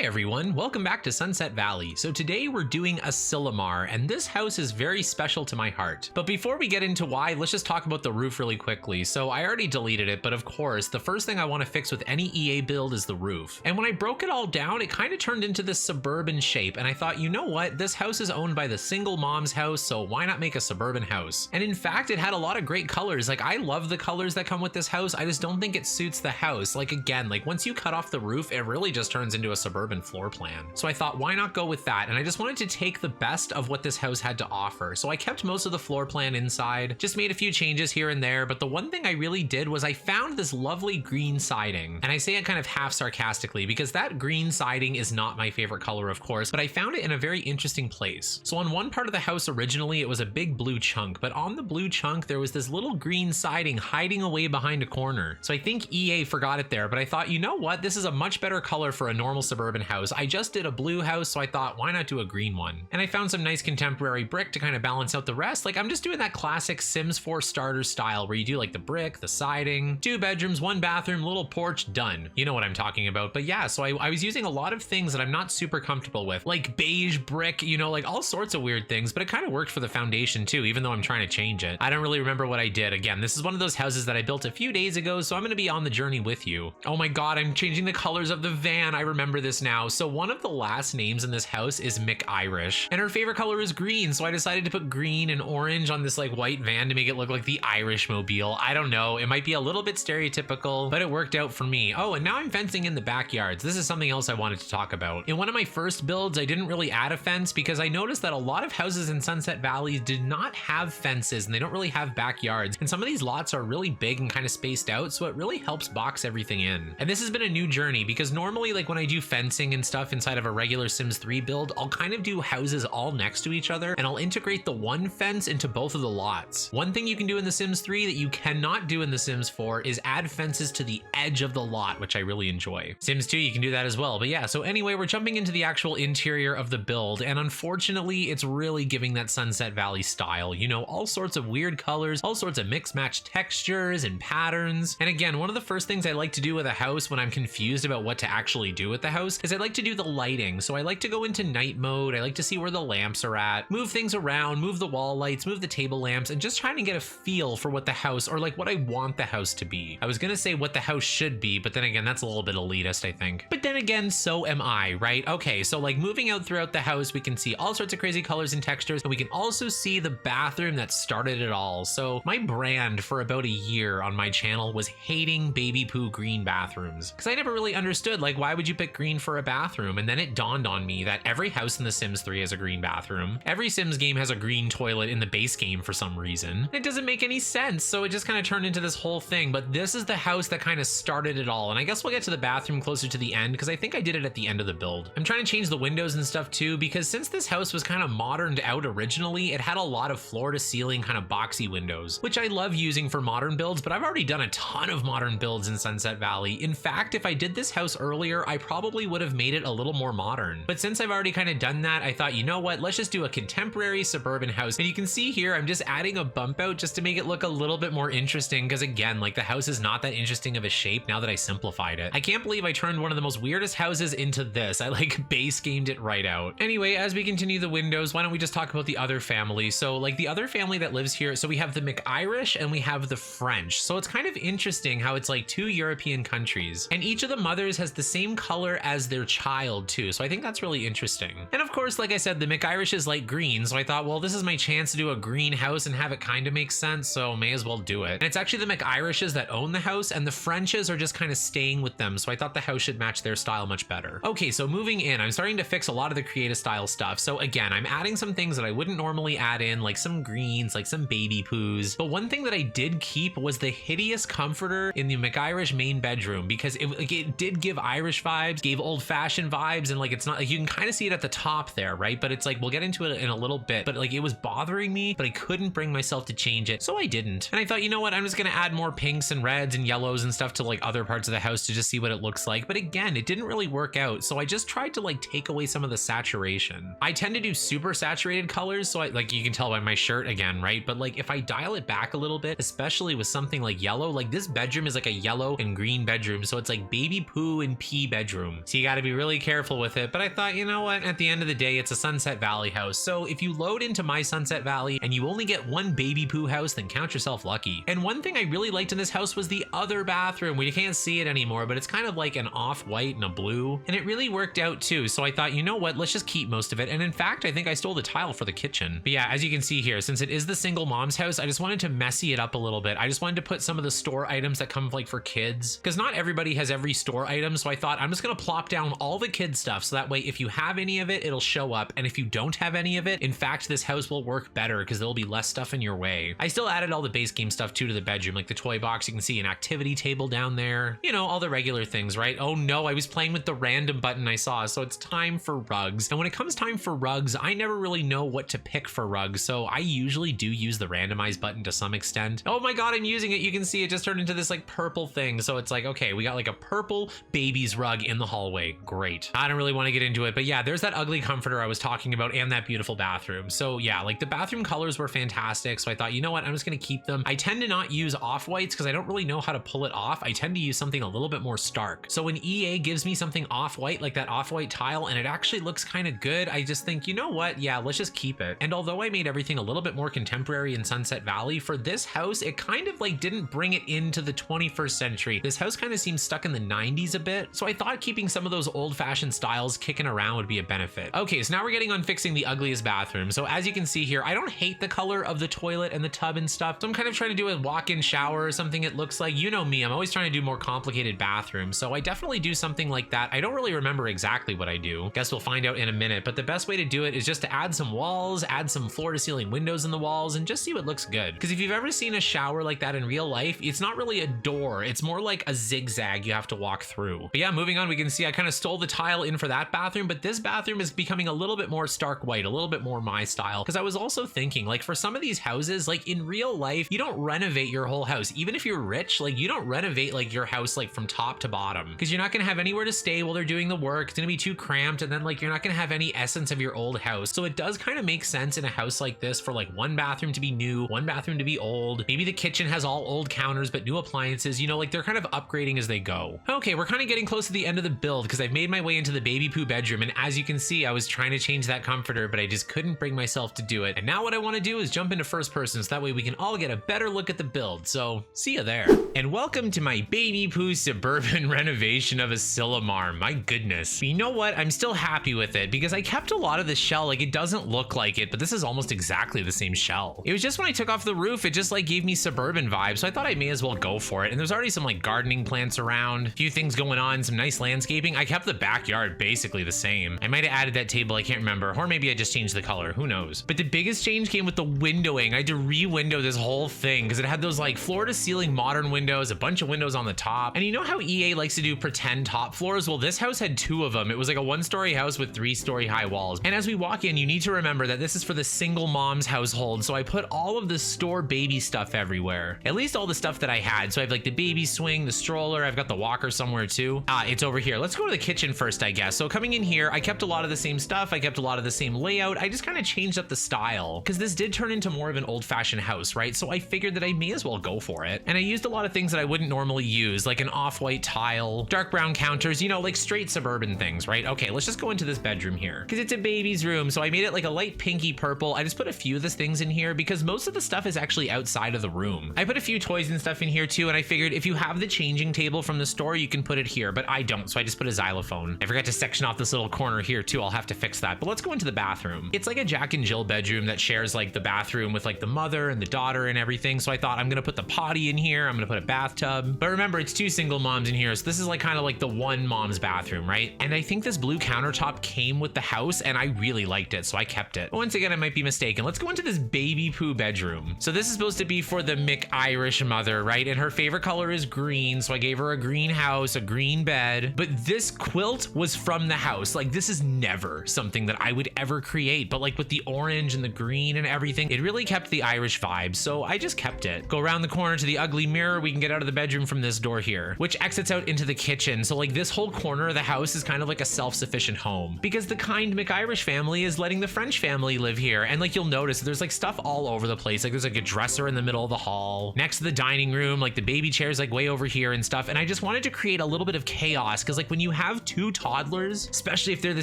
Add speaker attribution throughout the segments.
Speaker 1: Hi everyone, welcome back to Sunset Valley. So today we're doing a Silomar, and this house is very special to my heart. But before we get into why, let's just talk about the roof really quickly. So I already deleted it, but of course, the first thing I want to fix with any EA build is the roof. And when I broke it all down, it kind of turned into this suburban shape, and I thought, you know what, this house is owned by the single mom's house, so why not make a suburban house? And in fact, it had a lot of great colors. Like, I love the colors that come with this house, I just don't think it suits the house. Like, again, like once you cut off the roof, it really just turns into a suburban floor plan. So I thought, why not go with that? And I just wanted to take the best of what this house had to offer. So I kept most of the floor plan inside, just made a few changes here and there, but the one thing I really did was I found this lovely green siding. And I say it kind of half sarcastically because that green siding is not my favorite color, of course, but I found it in a very interesting place. So on one part of the house originally, it was a big blue chunk, but on the blue chunk, there was this little green siding hiding away behind a corner. So I think EA forgot it there, but I thought, you know what? This is a much better color for a normal suburban house. I just did a blue house, so I thought, why not do a green one? And I found some nice contemporary brick to kind of balance out the rest. Like, I'm just doing that classic Sims 4 starter style where you do like the brick, the siding, 2 bedrooms, 1 bathroom, little porch, done. You know what I'm talking about. But yeah, so I was using a lot of things that I'm not super comfortable with, like beige brick, you know, like all sorts of weird things, but it kind of worked for the foundation too, even though I'm trying to change it. I don't really remember what I did. Again, this is one of those houses that I built a few days ago, so I'm going to be on the journey with you. Oh my God, I'm changing the colors of the van. I remember this now. So one of the last names in this house is McIrish, and her favorite color is green, so I decided to put green and orange on this like white van to make it look like the Irish mobile. I don't know, it might be a little bit stereotypical, but it worked out for me. Oh, and now I'm fencing in the backyards. This is something else I wanted to talk about. In one of my first builds, I didn't really add a fence because I noticed that a lot of houses in Sunset Valley did not have fences and they don't really have backyards, and some of these lots are really big and kind of spaced out, so it really helps box everything in. And this has been a new journey because normally, like when I do fencing and stuff inside of a regular Sims 3 build, I'll kind of do houses all next to each other and I'll integrate the one fence into both of the lots. One thing you can do in the Sims 3 that you cannot do in the Sims 4 is add fences to the edge of the lot, which I really enjoy. Sims 2, you can do that as well. But yeah, so anyway, we're jumping into the actual interior of the build, and unfortunately, it's really giving that Sunset Valley style. You know, all sorts of weird colors, all sorts of mixed match textures and patterns. And again, one of the first things I like to do with a house when I'm confused about what to actually do with the house is I like to do the lighting. So I like to go into night mode. I like to see where the lamps are at, move things around, move the wall lights, move the table lamps, and just trying to get a feel for what the house, or like what I want the house to be. I was gonna say what the house should be, but then again, that's a little bit elitist, I think. But then again, so am I, right? Okay, so like moving out throughout the house, we can see all sorts of crazy colors and textures, and we can also see the bathroom that started it all. So my brand for about a year on my channel was hating baby poo green bathrooms, because I never really understood, like, why would you pick green for a bathroom? And then it dawned on me that every house in the Sims 3 has a green bathroom. Every Sims game has a green toilet in the base game for some reason. It doesn't make any sense, so it just kind of turned into this whole thing. But this is the house that kind of started it all, and I guess we'll get to the bathroom closer to the end because I think I did it at the end of the build. I'm trying to change the windows and stuff too, because since this house was kind of moderned out originally, it had a lot of floor to ceiling kind of boxy windows, which I love using for modern builds, but I've already done a ton of modern builds in Sunset Valley. In fact, if I did this house earlier, I probably would have made it a little more modern. But since I've already kind of done that, I thought, you know what, let's just do a contemporary suburban house. And you can see here, I'm just adding a bump out just to make it look a little bit more interesting, because again, like the house is not that interesting of a shape now that I simplified it. I can't believe I turned one of the most weirdest houses into this. I like base gamed it right out. Anyway, as we continue the windows, why don't we just talk about the other family? So like the other family that lives here, so we have the McIrish and we have the French. So it's kind of interesting how it's like 2 European countries, and each of the mothers has the same color as their child too. So I think that's really interesting. And of course, like I said, the McIrish is light green. So I thought, well, this is my chance to do a green house and have it kind of make sense. So may as well do it. And it's actually the McIrishes that own the house, and the Frenches are just kind of staying with them. So I thought the house should match their style much better. Okay, so moving in, I'm starting to fix a lot of the creative style stuff. So again, I'm adding some things that I wouldn't normally add in, like some greens, like some baby poos. But one thing that I did keep was the hideous comforter in the McIrish main bedroom, because it did give Irish vibes, gave old-fashioned vibes, and like it's not like you can kind of see it at the top there, right? But it's like, we'll get into it in a little bit, but like it was bothering me, but I couldn't bring myself to change it, so I didn't. And I thought, you know what, I'm just gonna add more pinks and reds and yellows and stuff to like other parts of the house to just see what it looks like. But again, it didn't really work out, so I just tried to like take away some of the saturation. I tend to do super saturated colors, so I, like you can tell by my shirt again, right? But like if I dial it back a little bit, especially with something like yellow, like this bedroom is like a yellow and green bedroom, so it's like baby poo and pee bedroom. So you got to be really careful with it. But I thought, you know what? At the end of the day, it's a Sunset Valley house. So if you load into my Sunset Valley and you only get one baby poo house, then count yourself lucky. And one thing I really liked in this house was the other bathroom. We can't see it anymore, but it's kind of like an off-white and a blue. And it really worked out too. So I thought, you know what? Let's just keep most of it. And in fact, I think I stole the tile for the kitchen. But yeah, as you can see here, since it is the single mom's house, I just wanted to messy it up a little bit. I just wanted to put some of the store items that come like for kids, because not everybody has every store item. So I thought I'm just gonna plop down all the kids stuff, so that way if you have any of it, it'll show up. And if you don't have any of it, in fact, this house will work better because there'll be less stuff in your way. I still added all the base game stuff too to the bedroom, like the toy box. You can see an activity table down there, you know, all the regular things, right? Oh no, I was playing with the random button I saw. So it's time for rugs. And when it comes time for rugs, I never really know what to pick for rugs. So I usually do use the randomize button to some extent. Oh my God, I'm using it. You can see it just turned into this like purple thing. So it's like, okay, we got like a purple baby's rug in the hallway. Great. I don't really want to get into it, but yeah, there's that ugly comforter I was talking about and that beautiful bathroom. So yeah, like the bathroom colors were fantastic. So I thought, you know what, I'm just going to keep them. I tend to not use off-whites because I don't really know how to pull it off. I tend to use something a little bit more stark. So when EA gives me something off-white, like that off-white tile, and it actually looks kind of good, I just think, you know what, yeah, let's just keep it. And although I made everything a little bit more contemporary in Sunset Valley, for this house, it kind of like didn't bring it into the 21st century. This house kind of seems stuck in the 90s a bit. So I thought keeping some of those old-fashioned styles kicking around would be a benefit. Okay, so now we're getting on fixing the ugliest bathroom. So as you can see here, I don't hate the color of the toilet and the tub and stuff. So I'm kind of trying to do a walk-in shower or something. It looks like, you know me, I'm always trying to do more complicated bathrooms. So I definitely do something like that. I don't really remember exactly what I do. Guess we'll find out in a minute. But the best way to do it is just to add some walls, add some floor-to-ceiling windows in the walls, and just see what looks good. Because if you've ever seen a shower like that in real life, it's not really a door. It's more like a zigzag you have to walk through. But yeah, moving on, we can see I kind of stole the tile in for that bathroom, but this bathroom is becoming a little bit more stark white, a little bit more my style. Because I was also thinking, like, for some of these houses, like in real life, you don't renovate your whole house. Even if you're rich, like you don't renovate like your house like from top to bottom, because you're not gonna have anywhere to stay while they're doing the work. It's gonna be too cramped, and then like you're not gonna have any essence of your old house. So it does kind of make sense in a house like this for like one bathroom to be new, one bathroom to be old. Maybe the kitchen has all old counters but new appliances, you know, like they're kind of upgrading as they go. Okay, we're kind of getting close to the end of the build because I've made my way into the baby poo bedroom, and as you can see, I was trying to change that comforter, but I just couldn't bring myself to do it. And now what I want to do is jump into first person, so that way we can all get a better look at the build. So see you there. And welcome to my baby poo suburban renovation of a Silomar. My goodness. You know what? I'm still happy with it because I kept a lot of the shell. Like, it doesn't look like it, but this is almost exactly the same shell. It was just when I took off the roof, it just like gave me suburban vibes. So I thought I may as well go for it. And there's already some like gardening plants around, a few things going on, some nice landscaping. I kept the backyard basically the same. I might have added that table, I can't remember, or maybe I just changed the color, who knows. But the biggest change came with the windowing. I had to re-window this whole thing because it had those like floor to ceiling modern windows, a bunch of windows on the top. And you know how EA likes to do pretend top floors? Well, this house had two of them. It was like a one-story house with 3-story high walls. And as we walk in, you need to remember that this is for the single mom's household. So I put all of the store baby stuff everywhere, at least all the stuff that I had. So I have like the baby swing, the stroller, I've got the walker somewhere too. It's over here. Let's go to the kitchen first, I guess. So coming in here, I kept a lot of the same stuff. I kept a lot of the same layout. I just kind of changed up the style because this did turn into more of an old-fashioned house, right? So I figured that I may as well go for it. And I used a lot of things that I wouldn't normally use, like an off-white tile, dark brown counters, you know, like straight suburban things, right? Okay, let's just go into this bedroom here because it's a baby's room. So I made it like a light pinky purple. I just put a few of the things in here because most of the stuff is actually outside of the room. I put a few toys and stuff in here too, and I figured if you have the changing table from the store, you can put it here, but I don't, so I just put a xylophone. I forgot to section off this little corner here too. I'll have to fix that, but let's go into the bathroom. It's like a Jack and Jill bedroom that shares like the bathroom with like the mother and the daughter and everything. So I thought I'm gonna put the potty in here. I'm gonna put a bathtub, but remember it's two single moms in here. So this is like kind of like the one mom's bathroom, right? And I think this blue countertop came with the house and I really liked it, so I kept it. But once again, I might be mistaken. Let's go into this baby poo bedroom. So this is supposed to be for the McIrish mother, right? And her favorite color is green. So I gave her a green house, a green bed, but this quilt was from the house. Like this is never something that I would ever create, but like with the orange and the green and everything, it really kept the Irish vibe. So I just kept it. Go around the corner to the ugly mirror. We can get out of the bedroom from this door here, which exits out into the kitchen. So like this whole corner of the house is kind of like a self-sufficient home because the kind McIrish family is letting the French family live here. And like you'll notice there's like stuff all over the place. Like there's like a dresser in the middle of the hall next to the dining room, like the baby chairs like way over here and stuff. And I just wanted to create a little bit of chaos because like when you have 2 toddlers, especially if they're the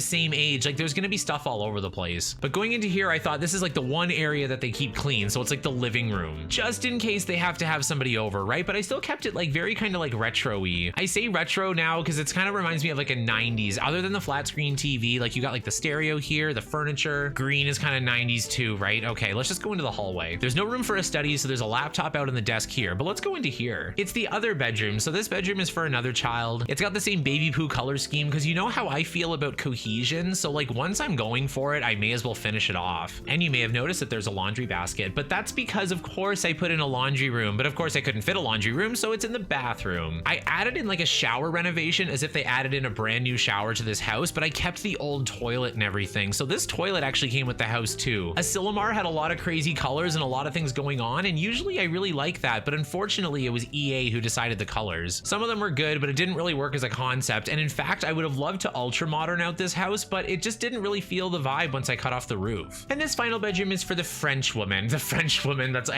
Speaker 1: same age, like there's gonna be stuff all over the place. But going into here, I thought this is like the one area that they keep clean, so it's like the living room, just in case they have to have somebody over, right? But I still kept it like very kind of like retro-y. I say retro now because it's kind of reminds me of like a 90s, other than the flat screen TV. Like you got like the stereo here, the furniture, green is kind of 90s too, right? Okay, let's just go into the hallway. There's no room for a study, so there's a laptop out on the desk here, but let's go into here. It's the other bedroom. So this bedroom is for another child. It's got the same baby poo color scheme because you know how I feel about cohesion. So like once I'm going for it, I may as well finish it off. And you may have noticed that there's a laundry basket, but that's because of course I put in a laundry room, but of course I couldn't fit a laundry room, so it's in the bathroom. I added in like a shower renovation as if they added in a brand new shower to this house, but I kept the old toilet and everything. So this toilet actually came with the house too. Asilomar had a lot of crazy colors and a lot of things going on, and usually I really like that, but unfortunately it was EA who decided the colors. Some of them were good, but it didn't really work as a concept, and in fact I would have loved to ultra modern out this house, but it just didn't really feel the vibe once I cut off the roof. And this final bedroom is for the French woman. The French woman, that's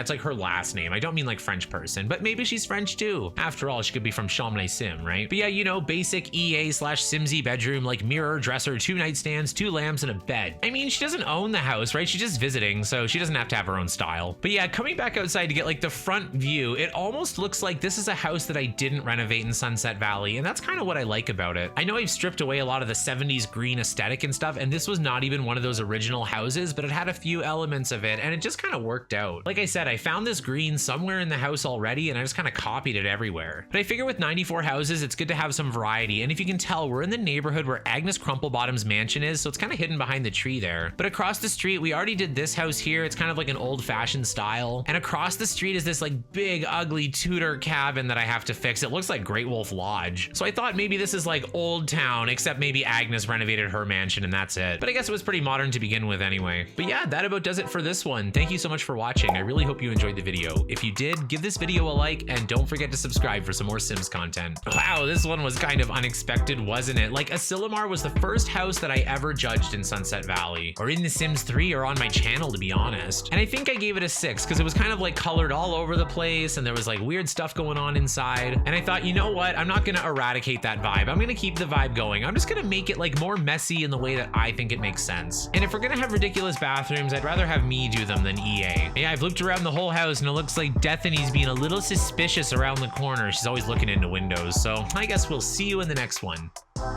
Speaker 1: like her last name. I don't mean like French person, but maybe she's French too. After all, she could be from Sim, right? But yeah, you know, basic EA/Simsy bedroom, like mirror, dresser, 2 nightstands, 2 lamps, and a bed. I mean, she doesn't own the house, right? She's just visiting, so she doesn't have to have her own style. But yeah, coming back outside to get like the front view, it almost looks like this is a house that I didn't renovate in Sunset Valley, and that's kind of what I like about it. I know I've stripped away a lot of the 70s green aesthetic and stuff, and this was not even one of those original houses, but it had a few elements of it, and it just kind of worked out. Like I said, I found this green somewhere in the house already, and I just kind of copied it everywhere. But I figure with 94 houses, it's good to have some variety, and if you can tell, we're in the neighborhood where Agnes Crumplebottom's mansion is, so it's kind of hidden behind the tree there. But across the street, we already did this house here. It's kind of like an old-fashioned style, and across the street is this like big, ugly Tudor cabin that I have to fix. It looks like Great Wolf Lodge. So I thought maybe this is like Old Town, except maybe Agnes renovated her mansion and that's it. But I guess it was pretty modern to begin with anyway. But yeah, that about does it for this one. Thank you so much for watching. I really hope you enjoyed the video. If you did, give this video a like and don't forget to subscribe for some more Sims content. Wow, this one was kind of unexpected, wasn't it? Like Asilomar was the first house that I ever judged in Sunset Valley, or in The Sims 3, or on my channel, to be honest. And I think I gave it a 6 because it was kind of like colored all over the place and there was like weird stuff going on inside. And I thought, you know what? I'm not gonna eradicate that vibe. I'm gonna keep the vibe going. I'm just gonna make it like more messy in the way that I think it makes sense. And if we're gonna have ridiculous bathrooms, I'd rather have me do them than EA. Yeah, I've looked around the whole house and it looks like Deathany's being a little suspicious around the corner. She's always looking into windows. So I guess we'll see you in the next one.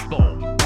Speaker 1: Boom.